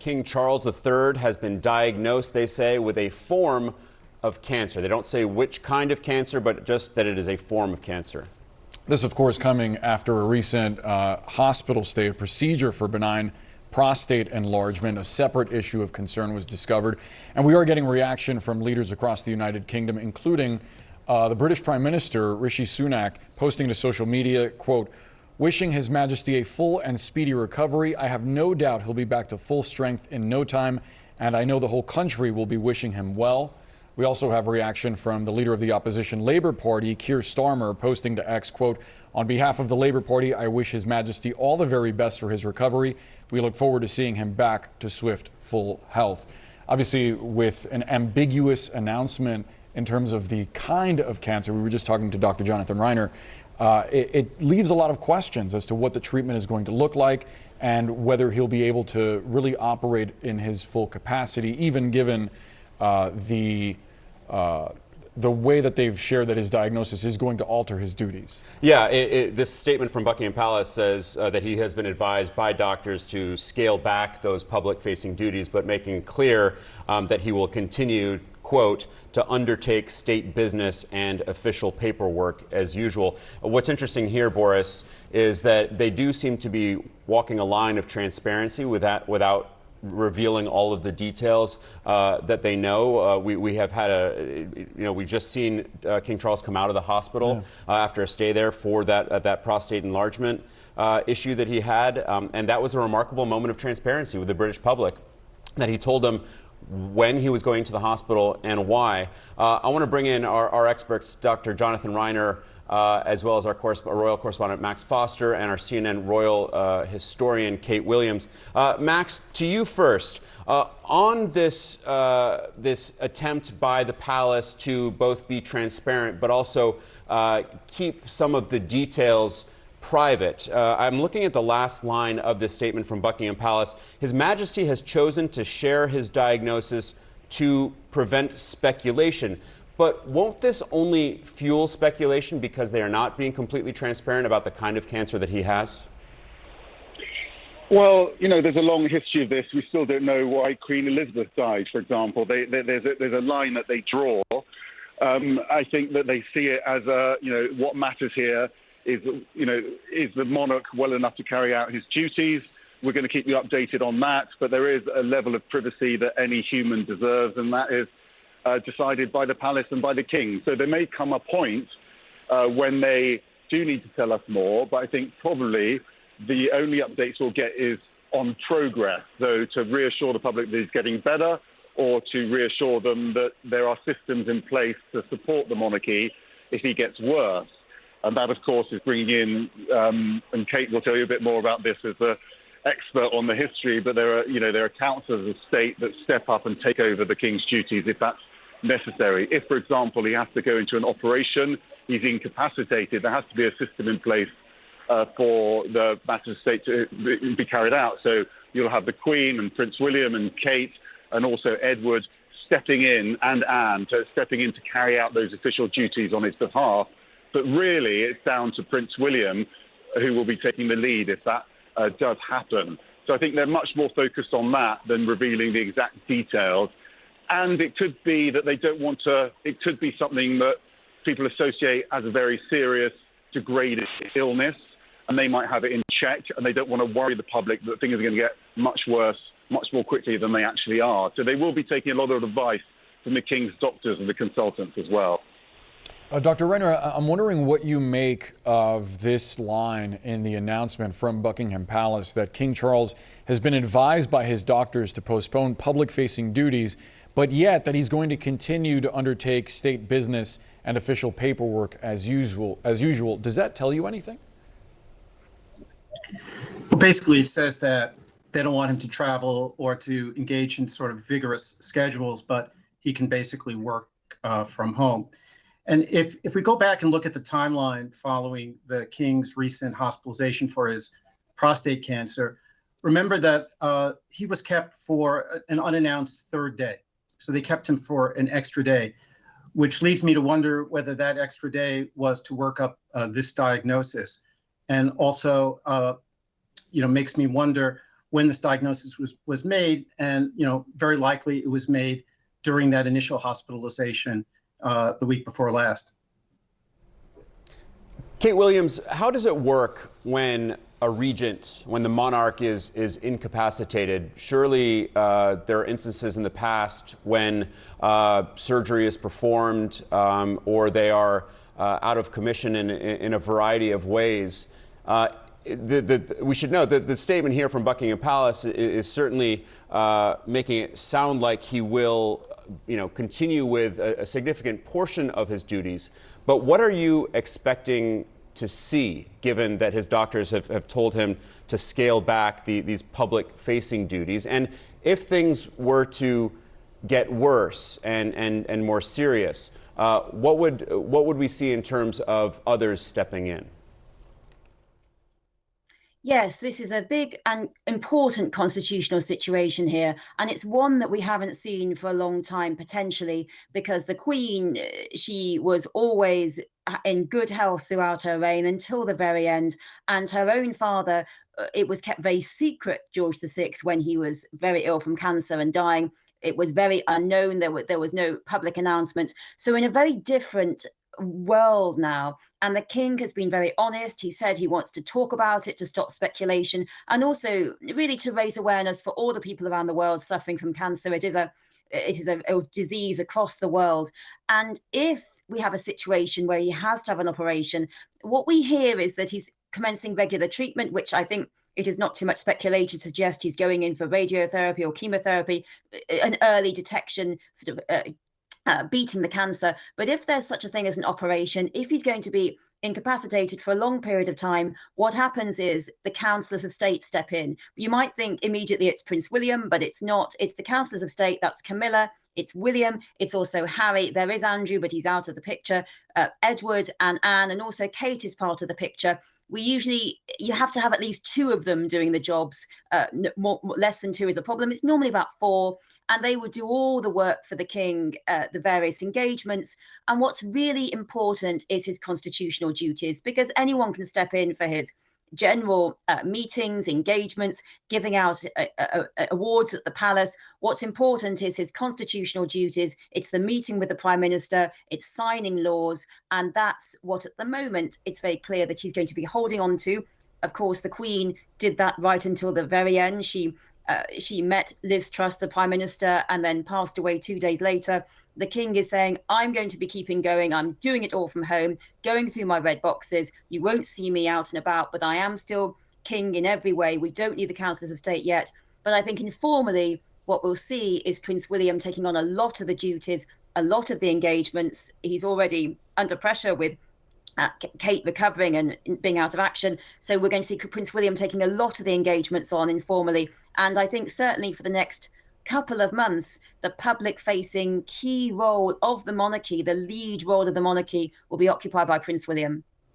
King Charles III has been diagnosed, they say, with a form of cancer. They don't say which kind of cancer, but just that it is a form of cancer. This, of course, coming after a recent hospital stay. A procedure for benign prostate enlargement, a separate issue of concern, was discovered. And we are getting reaction from leaders across the United Kingdom, including the British Prime Minister, Rishi Sunak, posting to social media, quote, "Wishing His Majesty a full and speedy recovery. I have no doubt he'll be back to full strength in no time, and I know the whole country will be wishing him well." We also have reaction from the leader of the opposition Labour Party, Keir Starmer, posting to X, quote, "On behalf of the Labour Party, I wish His Majesty all the very best for his recovery. We look forward to seeing him back to swift, full health." Obviously, with an ambiguous announcement in terms of the kind of cancer, we were just talking to Dr. Jonathan Reiner, it leaves a lot of questions as to what the treatment is going to look like and whether he'll be able to really operate in his full capacity, even given the way that they've shared that his diagnosis is going to alter his duties. Yeah, this statement from Buckingham Palace says that he has been advised by doctors to scale back those public-facing duties, but making clear that he will continue, quote, "to undertake state business and official paperwork as usual." What's interesting here, Boris, is that they do seem to be walking a line of transparency without revealing all of the details that they know. We have had we've just seen King Charles come out of the hospital after a stay there for that prostate enlargement issue that he had. And that was a remarkable moment of transparency with the British public, that he told them when he was going to the hospital and why. I want to bring in our experts, Dr. Jonathan Reiner, as well as our royal correspondent Max Foster and our CNN royal historian Kate Williams. Max, to you first. On this attempt by the palace to both be transparent but also keep some of the details private. I'm looking at the last line of this statement from Buckingham Palace. His Majesty has chosen to share his diagnosis to prevent speculation. But won't this only fuel speculation because they are not being completely transparent about the kind of cancer that he has? Well, there's a long history of this. We still don't know why Queen Elizabeth died, for example. There's a line that they draw. I think that they see it as what matters here is the monarch well enough to carry out his duties? We're going to keep you updated on that, but there is a level of privacy that any human deserves, and that is decided by the palace and by the king. So there may come a point when they do need to tell us more, but I think probably the only updates we'll get is on progress. So to reassure the public that he's getting better, or to reassure them that there are systems in place to support the monarchy if he gets worse. And that, of course, is bringing in, and Kate will tell you a bit more about this as the expert on the history, but there are councillors of state that step up and take over the king's duties if that's necessary. If, for example, he has to go into an operation, he's incapacitated, there has to be a system in place for the matters of state to be carried out. So you'll have the Queen and Prince William and Kate and also Edward stepping in, and Anne stepping in to carry out those official duties on his behalf. But really, it's down to Prince William who will be taking the lead if that does happen. So I think they're much more focused on that than revealing the exact details. And it could be that they don't want to, it could be something that people associate as a very serious, degraded illness, and they might have it in check, and they don't want to worry the public that things are going to get much worse, much more quickly than they actually are. So they will be taking a lot of advice from the king's doctors and the consultants as well. Dr. Reiner, I'm wondering what you make of this line in the announcement from Buckingham Palace that King Charles has been advised by his doctors to postpone public-facing duties, but yet that he's going to continue to undertake state business and official paperwork as usual. Does that tell you anything? Well, basically, it says that they don't want him to travel or to engage in sort of vigorous schedules, but he can basically work from home. And if we go back and look at the timeline following the king's recent hospitalization for his prostate cancer, remember that he was kept for an unannounced third day. So they kept him for an extra day, which leads me to wonder whether that extra day was to work up this diagnosis. And also, makes me wonder when this diagnosis was made, and very likely it was made during that initial hospitalization the week before last. Kate Williams, how does it work when a regent, when the monarch is incapacitated? Surely there are instances in the past when surgery is performed or they are out of commission in a variety of ways. We should know that the statement here from Buckingham Palace is certainly making it sound like he will continue with a significant portion of his duties. But what are you expecting to see, given that his doctors have told him to scale back these public-facing duties? And if things were to get worse and more serious, what would we see in terms of others stepping in? Yes, this is a big and important constitutional situation here, and it's one that we haven't seen for a long time, potentially, because the Queen, she was always in good health throughout her reign until the very end, and her own father, it was kept very secret, George VI, when he was very ill from cancer and dying. It was very unknown. There was no public announcement. So in a very different world now, and the king has been very honest. He said he wants to talk about it to stop speculation, and also really to raise awareness for all the people around the world suffering from cancer. It is a disease across the world, and if we have a situation where he has to have an operation, what we hear is that he's commencing regular treatment, which I think it is not too much speculation to suggest he's going in for radiotherapy or chemotherapy, an early detection, sort of beating the cancer. But if there's such a thing as an operation, if he's going to be incapacitated for a long period of time, what happens is the councillors of state step in. You might think immediately it's Prince William, but it's not. It's the councillors of state. That's Camilla, it's William, it's also Harry. There is Andrew, but he's out of the picture. Edward and Anne, and also Kate is part of the picture. You have to have at least two of them doing the jobs. Less than two is a problem. It's normally about four, and they would do all the work for the king, the various engagements. And what's really important is his constitutional duties, because anyone can step in for his general meetings, engagements, giving out awards at the palace. What's important is his constitutional duties. It's the meeting with the Prime Minister, it's signing laws, and that's what at the moment it's very clear that he's going to be holding on to. Of course, the Queen did that right until the very end. She met Liz Truss, the Prime Minister, and then passed away 2 days later. The King is saying, I'm going to be keeping going. I'm doing it all from home, going through my red boxes. You won't see me out and about, but I am still king in every way. We don't need the councillors of state yet. But I think informally, what we'll see is Prince William taking on a lot of the duties, a lot of the engagements. He's already under pressure with Kate recovering and being out of action. So we're going to see Prince William taking a lot of the engagements on informally. And I think certainly for the next couple of months, the public-facing key role of the monarchy, the lead role of the monarchy, will be occupied by Prince William.